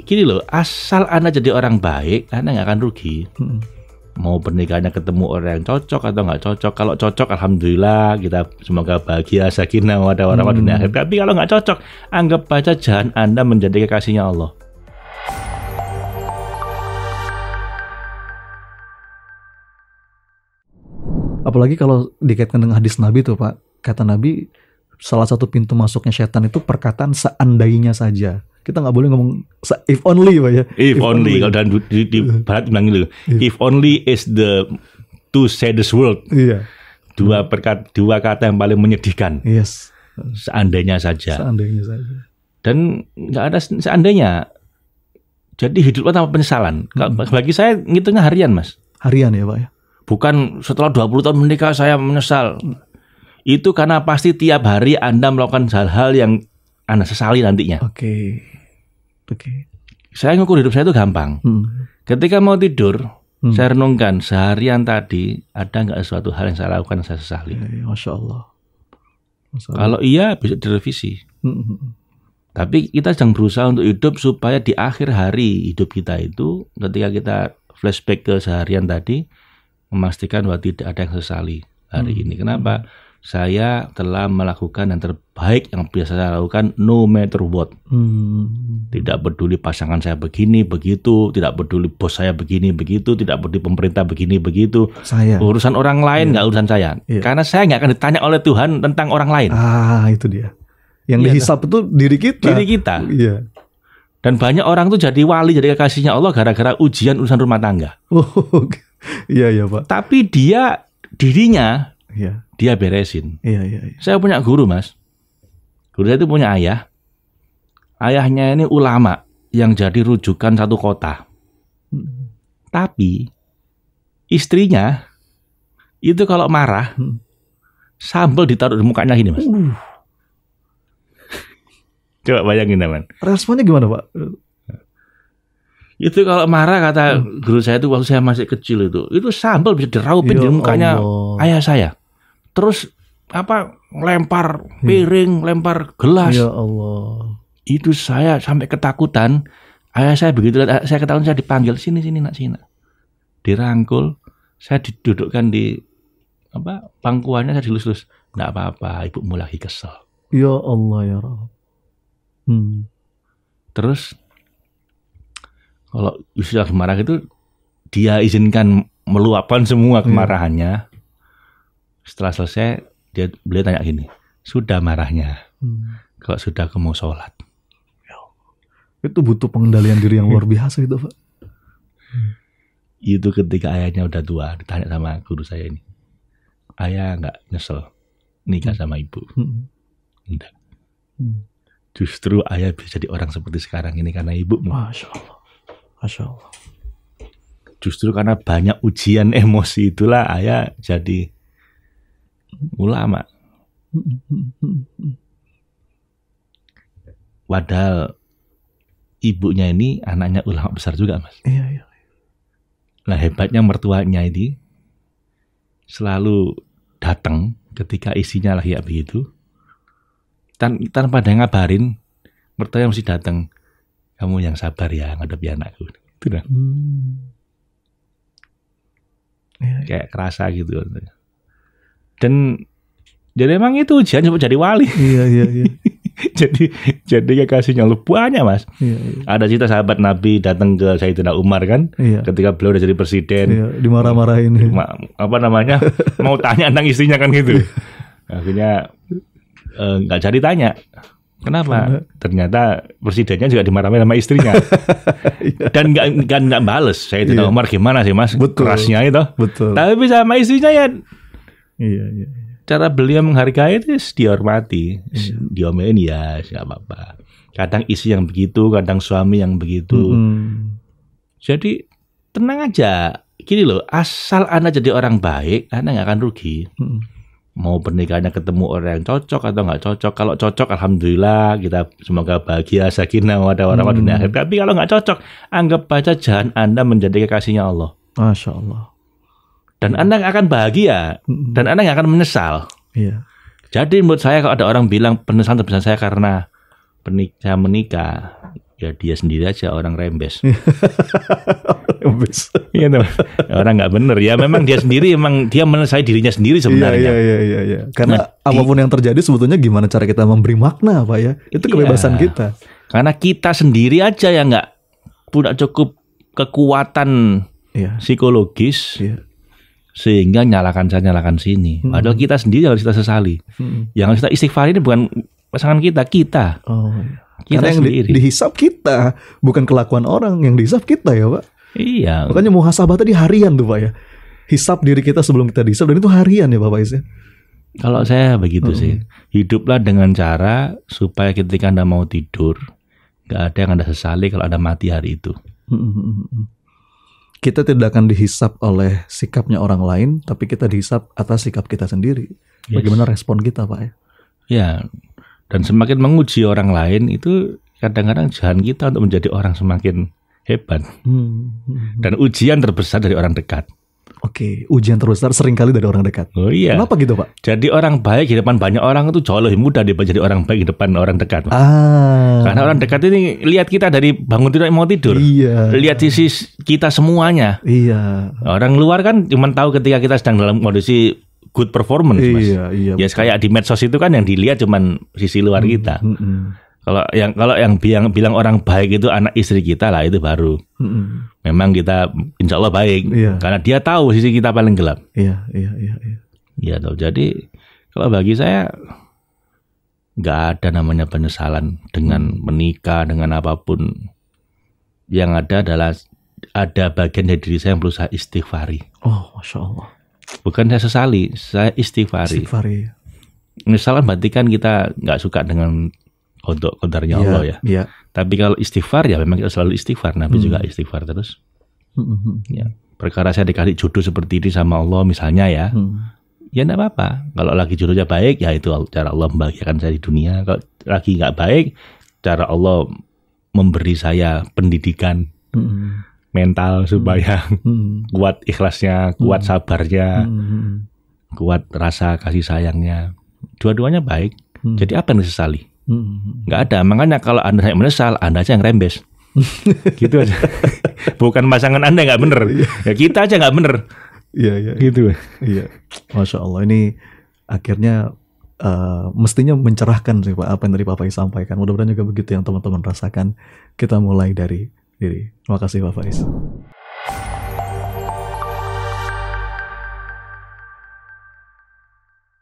gini loh, asal Anda jadi orang baik, Anda nggak akan rugi. Mau pernikahannya ketemu orang yang cocok atau nggak cocok. Kalau cocok, alhamdulillah, kita semoga bahagia, sakinah, mawaddah warahmah dunia akhirat. Tapi kalau nggak cocok, anggap aja jalan Anda menjadi kekasihnya Allah. Apalagi kalau dikaitkan dengan hadis Nabi tuh Pak, kata Nabi salah satu pintu masuknya setan itu perkataan seandainya saja. Kita nggak boleh ngomong if only Pak ya. If only. Kalau dalam di barat bilang gitu. If only is the two saddest word. Iya. Dua kata yang paling menyedihkan. Yes. Seandainya saja. Seandainya saja. Dan nggak ada seandainya. Jadi hidupnya tanpa penyesalan. Bagi saya ngitungnya harian Mas. Harian ya Pak ya. Bukan setelah 20 tahun menikah saya menyesal. Itu karena pasti tiap hari Anda melakukan hal-hal yang Anda sesali nantinya. Oke. Saya ngukur hidup saya itu gampang. Ketika mau tidur, saya renungkan seharian tadi ada nggak sesuatu hal yang saya lakukan yang saya sesali. Masya Allah. Kalau iya bisa direvisi. Tapi kita sedang berusaha untuk hidup supaya di akhir hari hidup kita itu, ketika kita flashback ke seharian tadi, memastikan bahwa tidak ada yang sesali hari ini. Kenapa? Saya telah melakukan yang terbaik yang biasa saya lakukan no matter what. Tidak peduli pasangan saya begini, begitu. Tidak peduli bos saya begini, begitu. Tidak peduli pemerintah begini, begitu. Urusan orang lain nggak urusan saya. Karena saya nggak akan ditanya oleh Tuhan tentang orang lain. Itu dia. Yang dihisap itu diri kita. Diri kita. Iya. Dan banyak orang tuh jadi wali, jadi kekasihnya Allah gara-gara ujian urusan rumah tangga. Iya Pak. Tapi dirinya dia beresin. Iya. Saya punya guru Mas. Guru saya itu punya ayah. Ayahnya ini ulama yang jadi rujukan satu kota. Tapi istrinya itu kalau marah sambal ditaruh di mukanya gini Mas. Coba bayangin teman. Responnya gimana Pak? Itu kalau marah kata guru saya itu waktu saya masih kecil itu sambal bisa diraupin di mukanya ayah saya. Terus lempar piring, lempar gelas. Ya Allah. Itu saya sampai ketakutan. Ayah saya begitu, saya ketakutan, saya dipanggil sini nak. Dirangkul, saya didudukkan di pangkuannya, saya dilus-lus. Enggak apa-apa, ibumu lagi kesel. Ya Allah ya Rabb. Terus kalau istri lagi marah itu dia izinkan meluapkan semua kemarahannya. Setelah selesai beliau tanya gini, sudah marahnya? Kalau sudah aku mau sholat. Itu butuh pengendalian diri yang luar biasa itu Pak. Itu ketika ayahnya udah tua, ditanya sama guru saya ini, ayah nggak nyesel nikah sama ibu? Enggak. Justru ayah bisa jadi orang seperti sekarang ini karena ibumu. Masya Allah. Justru karena banyak ujian emosi itulah ayah jadi ulama. Padahal ibunya ini anaknya ulama besar juga Mas. Iya. Nah hebatnya mertuanya ini selalu datang ketika isinya lagi begitu. Tanpa ada ngabarin, mertuanya mesti datang. Kamu yang sabar ya ngadepi anakku. Itu dah. Kayak kerasa gitu. Dan jadi emang itu ujian supaya jadi wali. Iya. jadi kekasihnya Allah banyak Mas. Iya. Ada cerita sahabat Nabi datang ke Sayyidina Umar kan, ketika beliau udah jadi presiden. Iya, dimarah-marahin. Mau tanya tentang istrinya kan gitu. Akhirnya nggak jadi tanya. Kenapa? Ternyata presidennya juga dimarahin sama istrinya. Dan nggak bales. Sayyidina Umar gimana sih Mas? Betul. Kerasnya itu. Betul. Tapi sama istrinya ya. Iya. Cara beliau menghargai itu dihormati, diomelin ya nggak apa-apa. Kadang istri yang begitu, kadang suami yang begitu. Jadi tenang aja. Gini loh, asal Anda jadi orang baik, Anda nggak akan rugi. Mau pernikahannya ketemu orang yang cocok atau nggak cocok. Kalau cocok, alhamdulillah, kita semoga bahagia, sakinah, mawaddah warahmah dunia akhirat. Tapi kalau nggak cocok, anggap aja jalan Anda menjadi kekasihnya Allah. Masya Allah. Dan Anda nggak akan bahagia, dan Anda nggak akan menyesal. Iya. Jadi menurut saya kalau ada orang bilang penyesalan terbesar saya karena saya menikah, Ya dia sendiri aja orang rembes. Rembes. Iya teman. Orang nggak bener ya. Memang dia sendiri, memang dia menyelesaikan dirinya sendiri sebenarnya. Iya. Karena apapun yang terjadi sebetulnya gimana cara kita memberi makna, Pak ya. Itu kebebasan kita. Karena kita sendiri aja yang nggak punya cukup kekuatan psikologis, sehingga nyalakan sana nyalakan sini. Padahal kita sendiri harus kita sesali. Yang harus kita istighfar ini bukan pasangan kita. Oh, iya. Kita karena sendiri. yang dihisap kita, bukan kelakuan orang. Yang dihisap kita ya Pak. Iya. Makanya muhasabah tadi harian tuh Pak ya. Hisap diri kita sebelum kita dihisap, dan itu harian ya Bapak Is ya. Kalau saya begitu sih. Hiduplah dengan cara supaya ketika Anda mau tidur, gak ada yang Anda sesali kalau Anda mati hari itu. Kita tidak akan dihisap oleh sikapnya orang lain, tapi kita dihisap atas sikap kita sendiri. Bagaimana respon kita Pak ya? Ya. Dan semakin menguji orang lain itu kadang-kadang jalan kita untuk menjadi orang semakin hebat. Dan ujian terbesar dari orang dekat. Oke, ujian terbesar seringkali dari orang dekat. Oh iya. Kenapa gitu Pak? Jadi orang baik di depan banyak orang itu jauh lebih mudah daripada jadi orang baik di depan orang dekat. Karena orang dekat ini lihat kita dari bangun tidur mau tidur. Iya. Lihat sisi kita semuanya. Iya. Orang luar kan cuma tahu ketika kita sedang dalam kondisi good performance, Mas. Iya. Ya kayak di medsos itu kan yang dilihat cuman sisi luar kita. Kalau yang bilang orang baik itu anak istri kita lah, itu baru. Memang kita insya Allah baik, karena dia tahu sisi kita paling gelap. Iya. Ya, jadi kalau bagi saya nggak ada namanya penyesalan dengan menikah, dengan apapun. Yang ada adalah ada bagian dari diri saya yang perlu saya istighfari. Oh, Masya Allah. Bukan saya sesali, saya istighfari. Misalkan berarti kan kita nggak suka dengan kodarnya Allah ya. Tapi kalau istighfar ya memang kita selalu istighfar. Nabi juga istighfar terus. Ya, perkara saya dikasih jodoh seperti ini sama Allah misalnya ya. Ya enggak apa-apa. Kalau lagi jodohnya baik ya itu cara Allah membahagiakan saya di dunia. Kalau lagi nggak baik, cara Allah memberi saya pendidikan mental supaya kuat ikhlasnya, kuat sabarnya, kuat rasa kasih sayangnya. Dua-duanya baik. Jadi apa yang disesali? Nggak ada. Makanya kalau Anda menyesal, Anda aja yang rembes. Gitu aja. Bukan pasangan Anda nggak bener. Ya kita aja nggak bener. Iya. Gitu. Iya. Masya Allah, ini akhirnya mestinya mencerahkan sih Pak, apa yang tadi Pak Faiz sampaikan. Mudah-mudahan juga begitu yang teman-teman rasakan. Kita mulai dari diri. Terima kasih Pak Faiz.